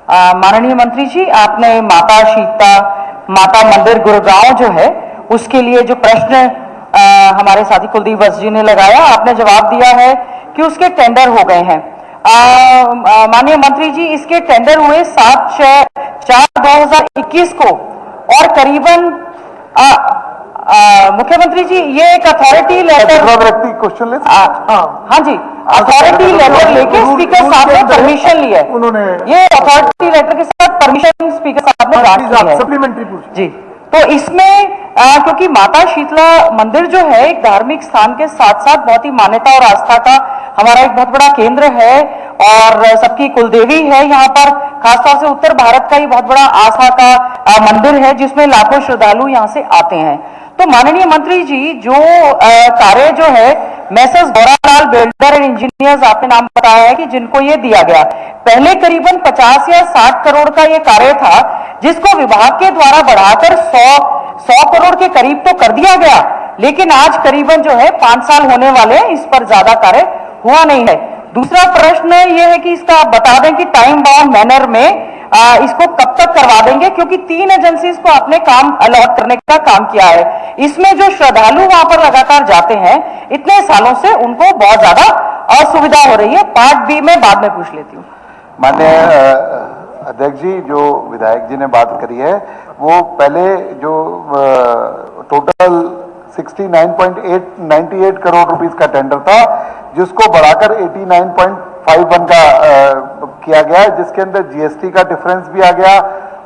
माननीय मंत्री जी, आपने माता शीतला माता मंदिर गुड़गांव जो है उसके लिए जो प्रश्न हमारे साथी कुलदीप वत्स जी ने लगाया, आपने जवाब दिया है कि उसके टेंडर हो गए हैं। माननीय मंत्री जी, इसके टेंडर हुए 7/4/2021 को और करीबन मुख्यमंत्री जी ये एक अथॉरिटी लेटर क्वेश्चन ले हाँ जी, अथॉरिटी लेटर लेके स्पीकर साहब ने परमिशन लिया है। उन्होंने ये अथॉरिटी लेटर के साथ परमिशन स्पीकर साहब ने ग्रांट की है। सप्लीमेंट्री पूछ जी, तो इसमें क्योंकि माता शीतला मंदिर जो है एक धार्मिक स्थान के साथ साथ बहुत ही मान्यता और आस्था का हमारा एक बहुत बड़ा केंद्र है और सबकी कुलदेवी है। यहाँ पर खासतौर से उत्तर भारत का ही बहुत बड़ा आस्था का मंदिर है जिसमें लाखों श्रद्धालु यहाँ से आते हैं। तो माननीय मंत्री जी, जो कार्य जो है मैसर्स गौरालाल बिल्डर एंड इंजीनियर्स आपने नाम बताया है कि जिनको ये दिया गया, पहले करीबन 50 या 60 करोड़ का ये कार्य था जिसको विभाग के द्वारा बढ़ाकर 100 करोड़ के करीब तो कर दिया गया, लेकिन आज करीबन जो है 5 साल होने वाले हैं, इस पर ज्यादा कार्य हुआ नहीं है। दूसरा प्रश्न ये है कि इसका आप बता दें कि टाइम बाउंड मैनर में इसको कब तक करवा देंगे, क्योंकि 3 एजेंसीज को अपने काम अलॉट करने का काम किया है। इसमें जो श्रद्धालु वहां पर लगातार जाते हैं इतने सालों से उनको बहुत ज्यादा असुविधा हो रही है। पार्ट बी में बाद में पूछ लेती हूँ। माननीय अध्यक्ष जी, जो विधायक जी ने बात करी है वो पहले जो टोटल 69.98 करोड़ रुपीस का टेंडर था जिसको बढ़ाकर 89.51 का किया गया है, जिसके अंदर जीएसटी का डिफरेंस भी आ गया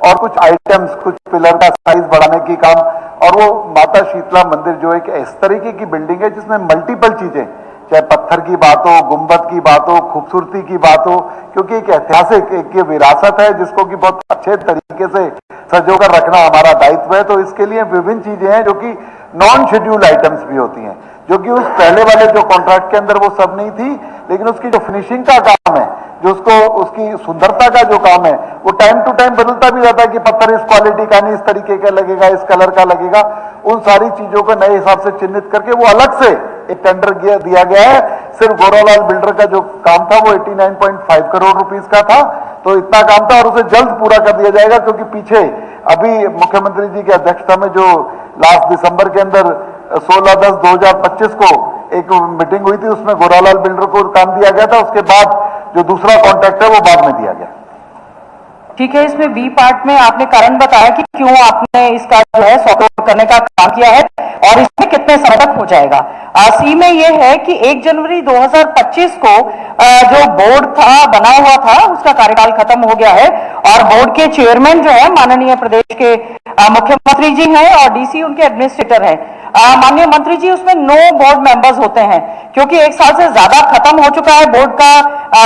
और कुछ आइटम्स, कुछ पिलर का साइज बढ़ाने की काम। और वो माता शीतला मंदिर जो एक इस तरीके की बिल्डिंग है जिसमें मल्टीपल चीजें, चाहे पत्थर की बात हो, गुंबद की बात हो, खूबसूरती की बात हो, क्योंकि एक ऐतिहासिक एक विरासत है जिसको कि बहुत अच्छे तरीके से सजोकर रखना हमारा दायित्व है। तो इसके लिए विभिन्न चीजें हैं जो कि नॉन शेड्यूल्ड आइटम्स भी होती हैं, जो कि उस पहले वाले जो कॉन्ट्रैक्ट के अंदर वो सब नहीं थी, लेकिन उसकी जो फिनिशिंग का काम है, जो उसको उसकी सुंदरता का जो काम है, वो टाइम टू टाइम बदलता भी रहता है कि पत्थर इस क्वालिटी का नहीं, इस तरीके का लगेगा, इस कलर का लगेगा। उन सारी चीजों को नए हिसाब से चिन्हित करके वो अलग से एक टेंडर दिया गया है। सिर्फ गौरालाल बिल्डर का जो काम था वो 89.5 करोड़ रुपीस का था, तो इतना काम था और उसे जल्द पूरा कर दिया जाएगा, क्योंकि पीछे अभी मुख्यमंत्री जी की अध्यक्षता में जो लास्ट दिसंबर के अंदर 16/10/2025 को एक मीटिंग हुई थी, उसमें गौरालाल बिल्डर को काम दिया गया था। उसके बाद जो दूसरा कॉन्ट्रैक्ट है वो बाद में दिया गया। ठीक है, इसमें बी पार्ट में आपने कारण बताया कि क्यों आपने इसका जो है सॉर्ट आउट करने का काम किया है और इसमें कितने समय तक हो जाएगा। सी में यह है कि 1 जनवरी 2025 को जो बोर्ड था बना हुआ था उसका कार्यकाल खत्म हो गया है और बोर्ड के चेयरमैन जो है माननीय प्रदेश के मुख्यमंत्री जी हैं और डीसी उनके एडमिनिस्ट्रेटर हैं। माननीय मंत्री जी, उसमें 9 बोर्ड मेंबर्स होते हैं, क्योंकि 1 साल से ज्यादा खत्म हो चुका है बोर्ड का,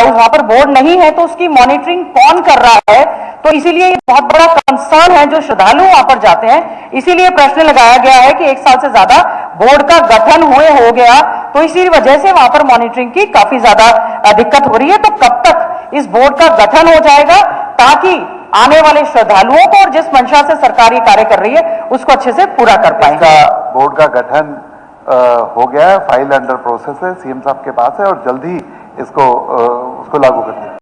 वहां पर बोर्ड नहीं है, तो उसकी मॉनिटरिंग कौन कर रहा है। तो इसीलिए ये बहुत बड़ा कंसर्न है जो श्रद्धालु वहां पर जाते हैं, इसीलिए प्रश्न लगाया गया है कि 1 साल से ज्यादा बोर्ड का गठन हो गया, तो इसी वजह से वहां पर मॉनिटरिंग की काफी ज्यादा दिक्कत हो रही है। तो कब तक इस बोर्ड का गठन हो जाएगा ताकि आने वाले श्रद्धालुओं को और जिस मंशा से सरकार ये कार्य कर रही है उसको अच्छे से पूरा कर पाएंगे। बोर्ड का गठन हो गया है, फाइल अंडर प्रोसेस है, सीएम साहब के पास है और जल्द ही इसको उसको लागू कर देंगे।